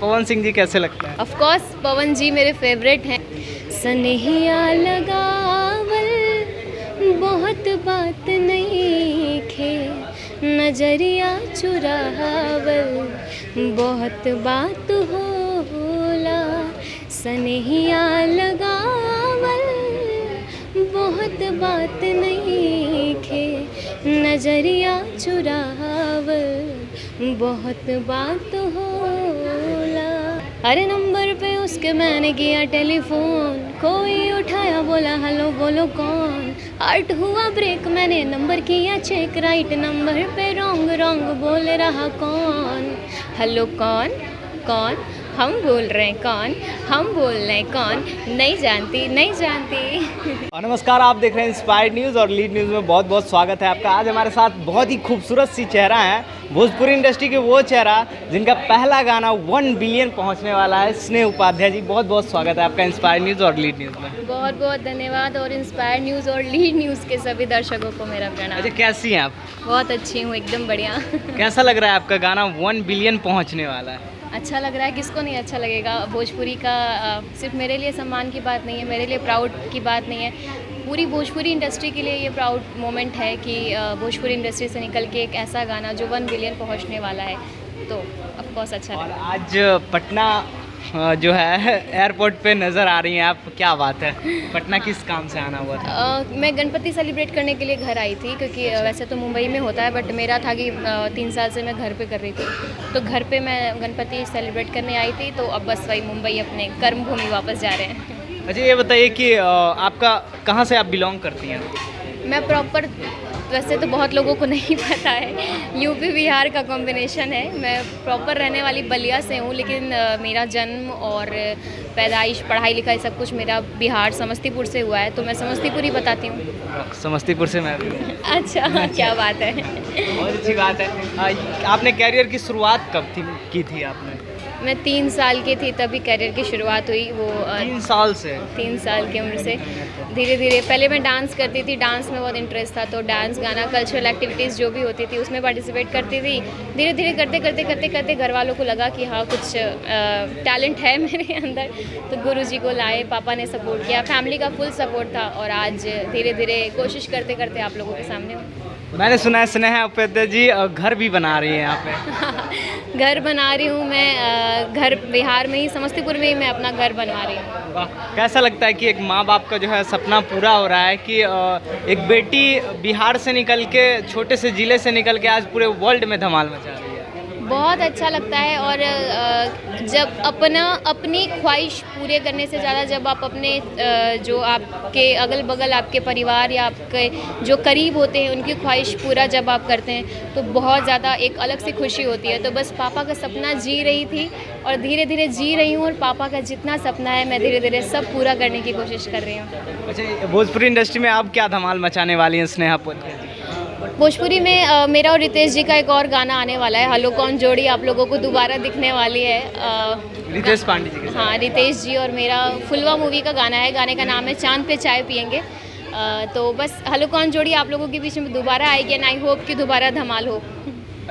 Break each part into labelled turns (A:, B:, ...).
A: पवन सिंह जी कैसे लगते हैं?
B: ऑफ कोर्स पवन जी मेरे फेवरेट हैं। सनहिया लगावल बहुत बात नहीं खे, नजरिया चुरावल बहुत बात होला। सनहिया लगावल बहुत बात नहीं खे, नजरिया चुरावल बहुत बात होला। अरे नंबर पे उसके मैंने किया टेलीफोन, कोई उठाया बोला हेलो बोलो कौन। हार्ट हुआ ब्रेक मैंने नंबर किया चेक, राइट नंबर पे रॉन्ग रॉन्ग बोल रहा कौन। हेलो कौन कौन, हम बोल रहे हैं कौन, हम बोल रहे हैं कौन, नहीं जानती नहीं जानती।
A: और नमस्कार, आप देख रहे हैं इंस्पायर्ड न्यूज़ और लीड न्यूज़ में बहुत बहुत स्वागत है आपका। आज हमारे साथ बहुत ही खूबसूरत सी चेहरा है, भोजपुरी इंडस्ट्री के वो चेहरा जिनका पहला गाना 1 बिलियन पहुंचने वाला है, स्नेह उपाध्याय जी। बहुत बहुत स्वागत है आपका इंस्पायर्ड न्यूज़ और लीड न्यूज़ में।
B: बहुत बहुत धन्यवाद, और इंस्पायर्ड न्यूज़ और लीड न्यूज़ के सभी दर्शकों को मेरा प्रणाम।
A: अच्छा, कैसी हैं आप?
B: बहुत अच्छी हूँ, एकदम बढ़िया।
A: कैसा लग रहा है आपका गाना 1 बिलियन पहुँचने वाला है?
B: अच्छा लग रहा है, किसको नहीं अच्छा लगेगा। भोजपुरी का सिर्फ मेरे लिए सम्मान की बात नहीं है, मेरे लिए प्राउड की बात नहीं है, पूरी भोजपुरी इंडस्ट्री के लिए ये प्राउड मोमेंट है कि भोजपुरी इंडस्ट्री से निकल के एक ऐसा गाना जो 1 बिलियन पहुंचने वाला है, तो ऑफ कोर्स अच्छा
A: और
B: लगा।
A: आज पटना जो है एयरपोर्ट पे नज़र आ रही हैं आप, क्या बात है? पटना किस काम से आना हुआ था?
B: मैं गणपति सेलिब्रेट करने के लिए घर आई थी, क्योंकि वैसे तो मुंबई में होता है, बट मेरा था कि 3 साल से मैं घर पे कर रही थी, तो घर पे मैं गणपति सेलिब्रेट करने आई थी। तो अब बस वही मुंबई अपने कर्म भूमि वापस जा रहे हैं।
A: अच्छा, ये बताइए कि आपका कहाँ से आप बिलोंग करती हैं?
B: मैं प्रॉपर, वैसे तो बहुत लोगों को नहीं पता है, यूपी बिहार का कॉम्बिनेशन है। मैं प्रॉपर रहने वाली बलिया से हूँ, लेकिन मेरा जन्म और पैदाइश, पढ़ाई लिखाई सब कुछ मेरा बिहार समस्तीपुर से हुआ है, तो मैं समस्तीपुर ही बताती हूँ।
A: समस्तीपुर से मैं भी।
B: अच्छा, क्या बात है।
A: बहुत अच्छी बात है। आपने कैरियर की शुरुआत कब की थी आपने?
B: मैं 3 साल की थी तभी करियर की शुरुआत हुई। वो
A: 3 साल से?
B: 3 साल की उम्र से धीरे धीरे, पहले मैं डांस करती थी, डांस में बहुत इंटरेस्ट था, तो डांस, गाना, कल्चरल एक्टिविटीज़ जो भी होती थी उसमें पार्टिसिपेट करती थी। धीरे धीरे करते घर वालों को लगा कि हाँ कुछ टैलेंट है मेरे अंदर, तो गुरुजी को लाए, पापा ने सपोर्ट किया, फैमिली का फुल सपोर्ट था, और आज धीरे धीरे कोशिश करते करते आप लोगों के सामने हूँ।
A: मैंने सुना है स्नेहा उपाध्याय जी घर भी बना रही हैं यहाँ पे।
B: घर बना रही हूँ मैं, घर बिहार में ही, समस्तीपुर में ही मैं अपना घर बनवा रही हूँ।
A: वाह, कैसा लगता है कि एक माँ बाप का जो है सपना पूरा हो रहा है कि एक बेटी बिहार से निकल के, छोटे से ज़िले से निकल के आज पूरे वर्ल्ड में धमाल मचा रही है?
B: बहुत अच्छा लगता है, और जब अपनी ख्वाहिश पूरे करने से ज़्यादा जब आप अपने जो आपके अगल बगल आपके परिवार या आपके जो करीब होते हैं उनकी ख्वाहिश पूरा जब आप करते हैं, तो बहुत ज़्यादा एक अलग सी खुशी होती है। तो बस पापा का सपना जी रही थी और धीरे धीरे जी रही हूँ, और पापा का जितना सपना है मैं धीरे धीरे सब पूरा करने की कोशिश कर रही हूँ।
A: अच्छा, भोजपुरी इंडस्ट्री में आप क्या धमाल मचाने वाली हैं स्नेहा उपाध्याय जी?
B: भोजपुरी में मेरा और रितेश जी का एक और गाना आने वाला है, हेलो कौन जोड़ी आप लोगों को दोबारा दिखने वाली है।
A: रितेश पांडे जी के साथ?
B: हाँ, रितेश जी और मेरा फुलवा मूवी का गाना है, गाने का नाम है चांद पे चाय पियेंगे। तो बस हेलो कौन जोड़ी आप लोगों के बीच में दोबारा आएगी, एंड आई होप कि दोबारा धमाल हो।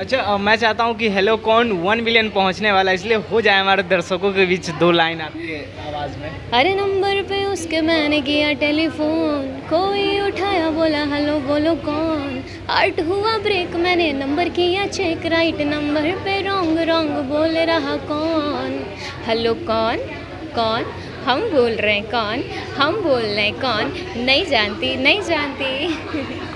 A: अच्छा, मैं चाहता हूँ कि हेलो कौन 1 बिलियन पहुँचने वाला है, इसलिए हो जाए हमारे दर्शकों के बीच 2 लाइन आपके आवाज़ में।
B: अरे नंबर पे उसके मैंने किया टेलीफोन, कोई उठाया बोला हेलो बोलो कौन। हार्ट हुआ ब्रेक मैंने नंबर किया चेक, राइट नंबर पे रॉन्ग रॉन्ग बोल रहा कौन। हेलो कौन कौन, हम बोल रहे हैं कौन, हम बोल रहे हैं कौन, नहीं जानती नहीं जानती।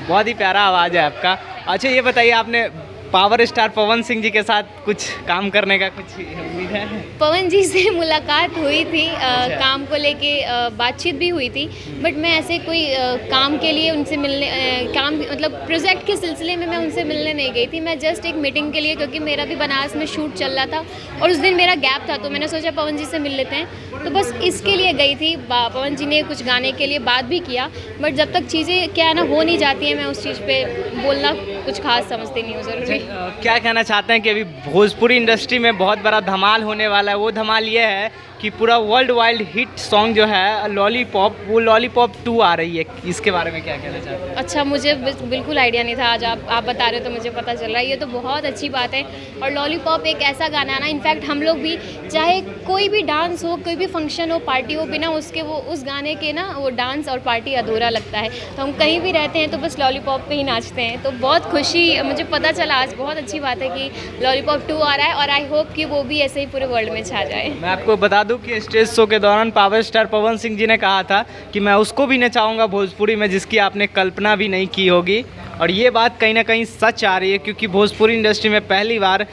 A: बहुत ही प्यारा आवाज़ है आपका। अच्छा, ये बताइए, आपने पावर स्टार पवन सिंह जी के साथ कुछ काम करने का कुछ उम्मीद है? पवन
B: जी से मुलाकात हुई थी, काम को लेके बातचीत भी हुई थी, बट मैं ऐसे कोई काम के लिए उनसे मिलने, काम मतलब प्रोजेक्ट के सिलसिले में मैं उनसे मिलने नहीं गई थी। मैं जस्ट एक मीटिंग के लिए, क्योंकि मेरा भी बनारस में शूट चल रहा था और उस दिन मेरा गैप था, तो मैंने सोचा पवन जी से मिल लेते हैं, तो बस इसके लिए गई थी। पवन जी ने कुछ गाने के लिए बात भी किया, बट जब तक चीज़ें क्या है ना हो नहीं जाती हैं, मैं उस चीज़ पे बोलना कुछ खास समझती नहीं हूँ ज़रूरी।
A: क्या कहना चाहते हैं कि अभी भोजपुरी इंडस्ट्री में बहुत बड़ा धमाल होने वाला है? वो धमाल ये है कि पूरा वर्ल्ड वाइड हिट सॉन्ग जो है लॉलीपॉप, वो लॉलीपॉप 2 आ रही है, इसके बारे में क्या कहना चाहते हैं?
B: अच्छा, मुझे बिल्कुल आइडिया नहीं था, आज आप बता रहे हो तो मुझे पता चल रहा है, ये तो बहुत अच्छी बात है। और लॉलीपॉप एक ऐसा गाना है ना, इनफैक्ट हम लोग भी चाहे कोई भी डांस हो, कोई भी फंक्शन हो, पार्टी हो, बिना उसके वो उस गाने के ना वो डांस और पार्टी अधूरा लगता है। तो हम कहीं भी रहते हैं तो बस लॉलीपॉप पे ही नाचते हैं। तो बहुत खुशी मुझे पता चला आज, बहुत अच्छी बात है कि लॉलीपॉप 2 आ रहा है और आई होप कि वो भी ऐसे ही पूरे वर्ल्ड में छा जाए।
A: मैं आपको बता दूं कि स्टेज शो के दौरान पावर स्टार पवन सिंह जी ने कहा था कि मैं उसको भी नचाऊंगा भोजपुरी में जिसकी आपने कल्पना भी नहीं की होगी, और ये बात कहीं ना कहीं सच आ रही है, क्योंकि भोजपुरी इंडस्ट्री में पहली बार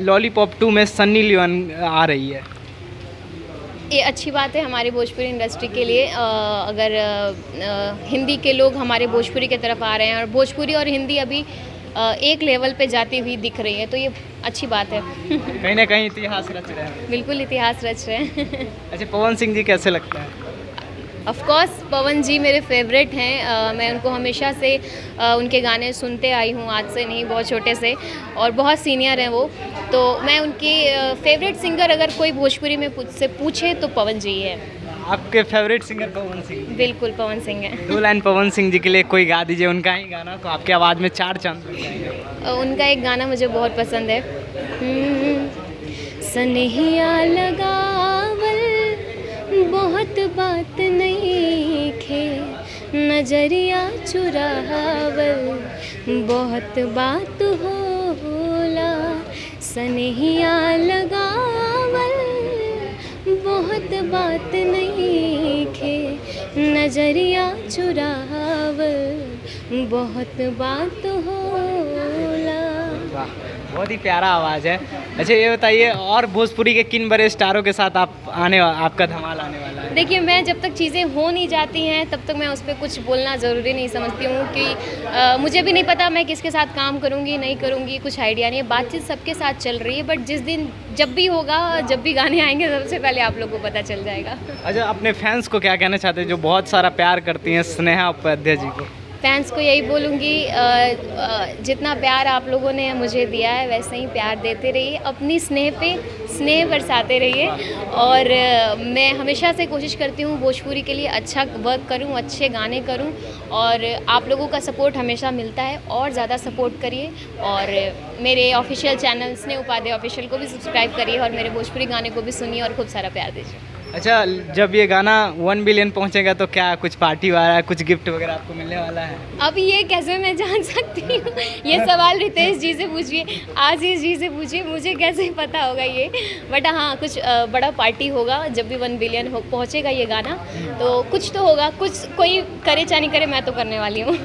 A: लॉलीपॉप 2 में सन्नी लियोन आ रही है।
B: ये अच्छी बात है हमारी भोजपुरी इंडस्ट्री के लिए। अगर हिंदी के लोग हमारे भोजपुरी की तरफ आ रहे हैं और भोजपुरी और हिंदी अभी एक लेवल पे जाती हुई दिख रही है, तो ये अच्छी बात है।
A: कहीं ना कहीं इतिहास रच रहे हैं।
B: बिल्कुल इतिहास रच रहे हैं।
A: अच्छा, पवन सिंह जी कैसे लगता है?
B: ऑफ कोर्स पवन जी मेरे फेवरेट हैं। मैं उनको हमेशा से उनके गाने सुनते आई हूँ, आज से नहीं, बहुत छोटे से, और बहुत सीनियर हैं वो। तो मैं उनके फेवरेट सिंगर अगर कोई भोजपुरी में से पूछे तो पवन जी है।
A: आपके फेवरेट सिंगर पवन सिंह?
B: बिल्कुल पवन सिंह है।
A: 2 लाइन पवन सिंह जी के लिए कोई गा दीजिए, उनका ही गाना, तो आपकी आवाज़ में 4 चांद लग जाएंगे।
B: उनका एक गाना मुझे बहुत पसंद है, सनहिया लगावल बहुत बात नहीं खे, नजरिया चुरावल बहुत बात होला, सनहिया लगावल बहुत बात नहीं खे, नजरिया चुरावल बहुत बात होला।
A: वाह, बहुत ही प्यारा आवाज़ है। अच्छा, ये बताइए, और भोजपुरी के किन बड़े स्टारों के साथ आपका धमाल आने वाला है?
B: देखिए, मैं जब तक चीज़ें हो नहीं जाती हैं तब तक मैं उस पर कुछ बोलना ज़रूरी नहीं समझती हूँ कि मुझे भी नहीं पता मैं किसके साथ काम करूँगी नहीं करूँगी, कुछ आइडिया नहीं है। बातचीत सबके साथ चल रही है, बट जिस दिन जब भी होगा, जब भी गाने आएंगे, सबसे पहले आप लोग को पता चल जाएगा।
A: अच्छा, अपने फैंस को क्या कहना चाहते हैं जो बहुत सारा प्यार करती हैं स्नेहा उपाध्याय जी को?
B: फैंस को यही बोलूँगी, जितना प्यार आप लोगों ने मुझे दिया है वैसे ही प्यार देते रहिए, अपनी स्नेह पे स्नेह बरसाते रहिए। और मैं हमेशा से कोशिश करती हूँ भोजपुरी के लिए अच्छा वर्क करूँ, अच्छे गाने करूँ, और आप लोगों का सपोर्ट हमेशा मिलता है, और ज़्यादा सपोर्ट करिए। और मेरे ऑफिशियल चैनल स्नेह उपाध्याय ऑफिशियल को भी सब्सक्राइब करिए और मेरे भोजपुरी गाने को भी सुनिए और खूब सारा प्यार दीजिए।
A: अच्छा, जब ये गाना 1 बिलियन पहुंचेगा तो क्या कुछ पार्टी वाला, कुछ गिफ्ट वगैरह आपको मिलने वाला है?
B: अब ये कैसे मैं जान सकती हूँ? ये सवाल रितेश जी से पूछिए, आशीष जी से पूछिए, मुझे कैसे पता होगा ये। बट हाँ, कुछ बड़ा पार्टी होगा जब भी 1 बिलियन पहुँचेगा ये गाना, तो कुछ तो होगा, कुछ कोई करे चाहे नहीं करे, मैं तो करने वाली हूँ।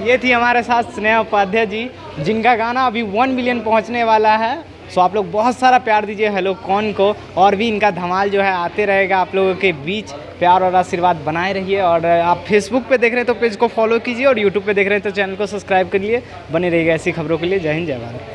A: ये थी हमारे साथ स्नेहा उपाध्याय जी, जिनका गाना अभी 1 बिलियन पहुँचने वाला है। सो आप लोग बहुत सारा प्यार दीजिए हेलो कौन को, और भी इनका धमाल जो है आते रहेगा आप लोगों के बीच। प्यार और आशीर्वाद बनाए रहिए, और आप फेसबुक पे देख रहे हैं तो पेज को फॉलो कीजिए, और यूट्यूब पे देख रहे हैं तो चैनल को सब्सक्राइब करिए। बने रहिएगा ऐसी खबरों के लिए। जय हिंद, जय भारत।